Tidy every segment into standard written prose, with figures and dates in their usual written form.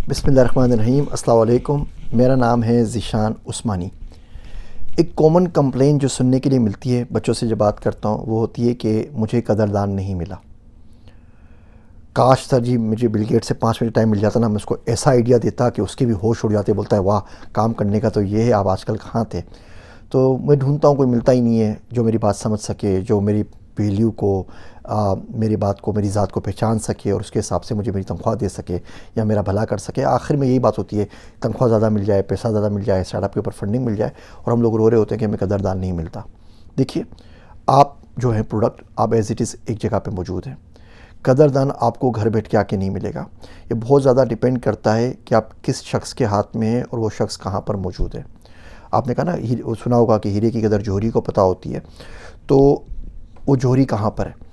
बिस्मिल्लाहिर्रहमानिर्रहीम। अस्सलाम वालेकुम। मेरा नाम है ज़ीशान उस्मानी। एक कॉमन कंप्लेंट जो सुनने के लिए मिलती है बच्चों से जब बात करता हूँ वो होती है कि मुझे कदरदान नहीं मिला। काश सर जी मुझे बिल गेट से 5 मिनट टाइम मिल जाता ना, मैं उसको ऐसा आइडिया देता कि उसके भी होश उड़ जाते। बोलता है वाह, काम करने का तो ये है, आप आजकल कहाँ थे। तो मैं ढूंढता हूँ, कोई मिलता ही नहीं है जो मेरी बात समझ सके, जो मेरी वैल्यू को मेरी बात को, मेरी ज़ात को पहचान सके और उसके हिसाब से मुझे मेरी तनख्वाह दे सके या मेरा भला कर सके। आखिर में यही बात होती है, तनख्वाह ज़्यादा मिल जाए, पैसा ज़्यादा मिल जाए, स्टार्टअप के ऊपर फंडिंग मिल जाए और हम लोग रो रहे होते हैं कि हमें कदरदान नहीं मिलता। देखिए, आप जो है प्रोडक्ट, आप एज इट इज़ एक जगह पे मौजूद हैं। कदरदान आपको घर बैठ के आके नहीं मिलेगा। ये बहुत ज़्यादा डिपेंड करता है कि आप किस शख्स के हाथ में हैं और वो शख्स कहाँ पर मौजूद है। आपने कहा ना, सुना होगा कि हीरे की कदर जौहरी को पता होती है। तो वो जौहरी कहाँ पर है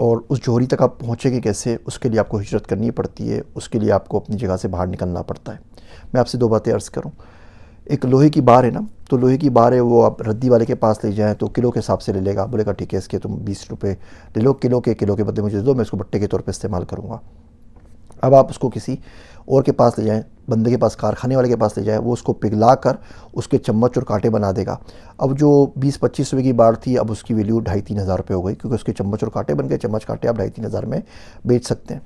और उस जौहरी तक आप पहुँचेंगे कैसे, उसके लिए आपको हिजरत करनी पड़ती है, उसके लिए आपको अपनी जगह से बाहर निकलना पड़ता है। मैं आपसे दो बातें अर्ज़ करूँ। एक लोहे की बार है ना, तो लोहे की बार है, वो आप रद्दी वाले के पास ले जाएं तो किलो के हिसाब से ले लेगा। बोलेगा ठीक है, इसके तुम 20 रुपये ले लो, किलो के बदले मुझे दे दो, मैं इसको भट्टे के तौर पे इस्तेमाल करूँगा। अब आप उसको किसी और के पास ले जाएं, बंदे के पास, कारखाने वाले के पास ले जाएं, वो उसको पिघला कर उसके चम्मच और कांटे बना देगा। अब जो 20-25 रुपये की बार थी, अब उसकी वैल्यू 2,500-3,000 रुपये हो गई, क्योंकि उसके चम्मच और कांटे बन गए। चम्मच कांटे आप 2,500-3,000 में बेच सकते हैं।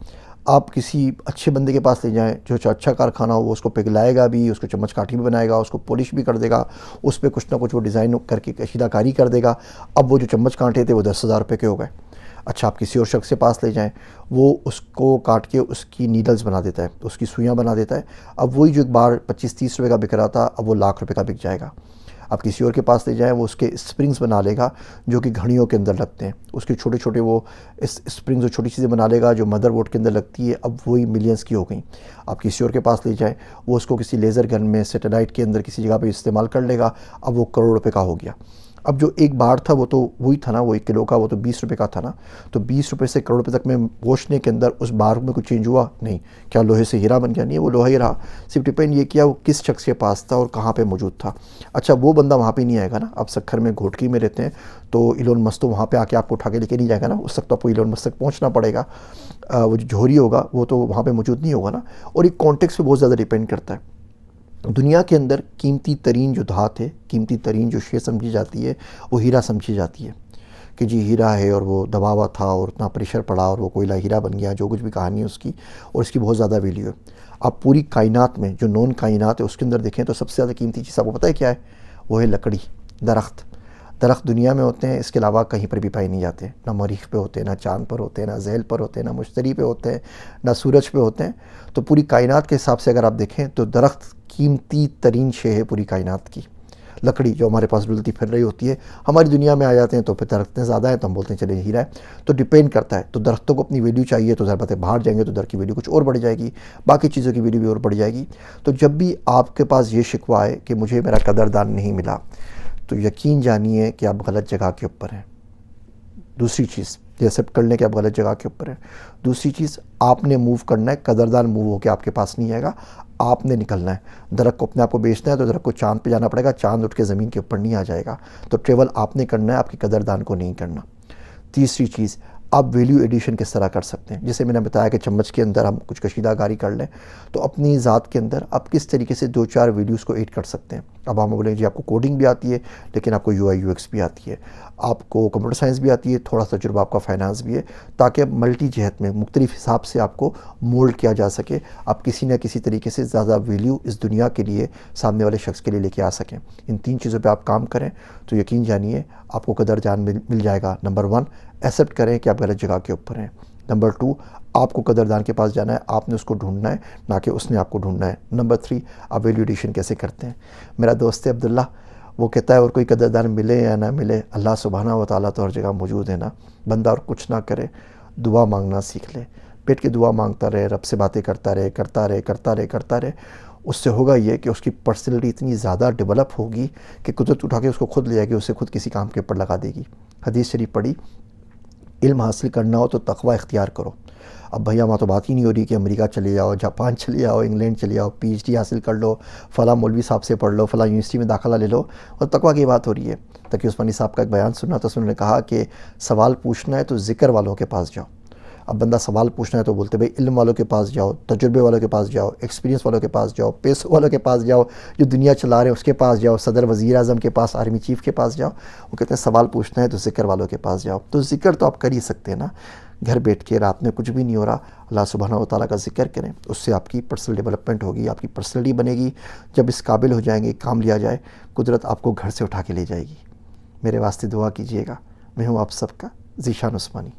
आप किसी अच्छे बंदे के पास ले जाएं, जो अच्छा कारखाना हो, वो उसको पिघलाएगा भी, उसको चम्मच काठी भी बनाएगा, उसको पॉलिश भी कर देगा, उस पर कुछ ना कुछ वो डिज़ाइन करके कशीदाकारी कर देगा। अब वो जो चम्मच कांटे थे वो 10,000 रुपये के हो गए। अच्छा, आप किसी और शख्स के पास ले जाएं, वो उसको काट के उसकी नीडल्स बना देता है, उसकी सुइयाँ बना देता है। अब वही जो एक बार 25-30 रुपये का बिक रहा था, अब वो लाख रुपए का बिक जाएगा। आप किसी और के पास ले जाएं, वो उसके स्प्रिंग्स बना लेगा जो कि घड़ियों के अंदर लगते हैं। उसके छोटे छोटे वो इस स्प्रिंग्स जो छोटी चीज़ें बना लेगा जो मदरबोर्ड के अंदर लगती है, अब वही मिलियंस की हो गई। आप किसी और के पास ले जाएं, वो उसको किसी लेज़र गन में, सैटेलाइट के अंदर किसी जगह पे इस्तेमाल कर लेगा, अब वो करोड़ रुपए का हो गया। अब जो एक बार था वो तो वही था ना, वो 1 किलो का, वो तो 20 रुपये का था ना। तो 20 रुपये से करोड़ रुपये तक में पहुँचने के अंदर उस बार में कुछ चेंज हुआ नहीं। क्या लोहे से हीरा बन गया? नहीं, वो लोहा ही रहा। सिर्फ डिपेंड ये किया वो किस शख्स के पास था और कहाँ पे मौजूद था। अच्छा, वो बंदा वहाँ पे नहीं आएगा ना। आप सक्खर में, घोटकी में रहते हैं, तो इलोन मस्क तो वहाँ पे आके आपको उठा के लेके नहीं जाएगा ना। उस तक तो आपको इलोन मस्क तक पहुँचना पड़ेगा। वो जो जौहरी होगा वो तो वहाँ पे मौजूद नहीं होगा ना। और एक कॉन्टेक्स्ट पे बहुत ज़्यादा डिपेंड करता है। दुनिया के अंदर कीमती तरीन जो धात है, कीमती तरीन जो शे समझी जाती है, वो हीरा समझी जाती है कि जी हीरा है और वो दबा हुआ था और उतना प्रेशर पड़ा और वो कोयला हीरा बन गया, जो कुछ भी कहानी है उसकी, और इसकी बहुत ज़्यादा वैल्यू है। आप पूरी कायनात में जो नॉन कायनात है उसके अंदर देखें तो सबसे ज़्यादा कीमती चीज़ आपको पता है क्या है? वो है लकड़ी, दरख्त। दरख्त दुनिया में होते हैं, इसके अलावा कहीं पर भी पाए नहीं जाते। ना मरीख पे होते हैं, ना चाँद पर होते हैं, ना ज़ैल पर होते हैं, ना मुश्तरी पे होते हैं, ना सूरज पे होते हैं। तो पूरी कायनात के हिसाब से अगर आप देखें तो दरख्त कीमती तरीन शे है पूरी कायनात की। लकड़ी जो हमारे पास डुलती फिर रही होती है, हमारी दुनिया में आ जाते हैं तो फिर दरख्तें ज़्यादा हैं तो हम बोलते हैं चले हीरा है। तो डिपेंड करता है। तो दरख्तों को अपनी वैल्यू चाहिए तो ज़रा बात है, बाहर जाएंगे तो दर की वैल्यू कुछ और बढ़ जाएगी, बाकी चीज़ों की वैल्यू भी और बढ़ जाएगी। तो जब भी आपके पास ये शिकवा है कि मुझे मेरा कदरदान नहीं मिला, तो यकीन जानिए कि आप गलत जगह के ऊपर हैं। दूसरी चीज़, ये एक्सेप्ट कर लें कि आप गलत जगह के ऊपर हैं। दूसरी चीज़, आपने मूव करना है। कदरदान मूव होकर आपके पास नहीं आएगा, आपने निकलना है। दरख्त को अपने आप को बेचना है तो दरख्त को चाँद पे जाना पड़ेगा, चाँद उठ के ज़मीन के ऊपर नहीं आ जाएगा। तो ट्रेवल आपने करना है, आपकी कदरदान को नहीं करना। तीसरी चीज़, आप वैल्यू एडिशन किस तरह कर सकते हैं। जैसे मैंने बताया कि चम्मच के अंदर हम कुछ कशीदाकारी कर लें, तो अपनी ज़ात के अंदर आप किस तरीके से 2-4 वैल्यूज़ को ऐड कर सकते हैं। अब हम बोलेंगे जी आपको कोडिंग भी आती है, लेकिन आपको यूआई यूएक्स भी आती है, आपको कंप्यूटर साइंस भी आती है, थोड़ा सा तजुर्बा आपका फाइनेंस भी है, ताकि अब मल्टी जहत में मुख्तलिफ हिसाब से आपको मोल्ड किया जा सके। आप किसी न किसी तरीके से ज़्यादा वैल्यू इस दुनिया के लिए, सामने वाले शख्स के लिए लेके आ सकें। इन 3 चीज़ों पर आप काम करें तो यकीन जानिए आपको कदरदान मिल जाएगा। नंबर 1, एक्सेप्ट करें कि आप गलत जगह के ऊपर हैं। नंबर 2, आपको कदरदान के पास जाना है, आपने उसको ढूंढना है, ना कि उसने आपको ढूंढना है। नंबर 3, आप वैल्यू एडिशन कैसे करते हैं। मेरा दोस्त है अब्दुल्ला, वो कहता है और कोई कदरदान मिले या ना मिले, अल्लाह सुब्हाना व तआला तो हर जगह मौजूद है ना। बंदा और कुछ ना करे, दुआ मांगना सीख ले। पेट की दुआ मांगता रहे, रब से बातें करता रहे, करता रहे, करता रहे, करता रहे। उससे होगा ये कि उसकी पर्सनैलिटी इतनी ज़्यादा डेवलप होगी कि कुदरत उठा के उसको खुद ले जाएगी, उसे खुद किसी काम के ऊपर लगा देगी। हदीस शरीफ पढ़ी, इल्म हासिल करना हो तो तकवा इख्तियार करो। अब भैया वहाँ तो बात ही नहीं हो रही कि अमेरिका चले जाओ, जापान चले जाओ, इंग्लैंड चले जाओ, पीएचडी हासिल कर लो, फ़लाँ मौलवी साहब से पढ़ लो, फ़लाँ यूनिवर्सिटी में दाखिला ले लो, और तकवा की बात हो रही है। तकी उस्मानी साहब का एक बयान सुना तो उन्होंने कहा कि सवाल पूछना है तो ज़िक्र वालों के पास जाओ। अब बंदा सवाल पूछना है तो बोलते भाई इल्म वालों के पास जाओ, तजुर्बे वालों के पास जाओ, एक्सपीरियंस वालों के पास जाओ, पैसों वालों के पास जाओ, जो दुनिया चला रहे हैं उसके पास जाओ, सदर वज़ीर आज़म के पास, आर्मी चीफ़ के पास जाओ। वो कहते हैं सवाल पूछना है तो ज़िक्र वालों के पास जाओ। तो ज़िक्र तो आप कर ही सकते हैं ना, घर बैठ के, रात में कुछ भी नहीं हो रहा, अल्लाह सुब्हानहू व तआला का ज़िक्र करें, उससे आपकी पर्सनल डेवलपमेंट होगी, आपकी पर्सनैलिटी बनेगी। जब इस काबिल हो जाएंगे, काम लिया जाए, कुदरत आपको घर से उठा के ले जाएगी। मेरे वास्ते दुआ कीजिएगा। मैं हूँ आप सबका ज़ीशान उस्मानी।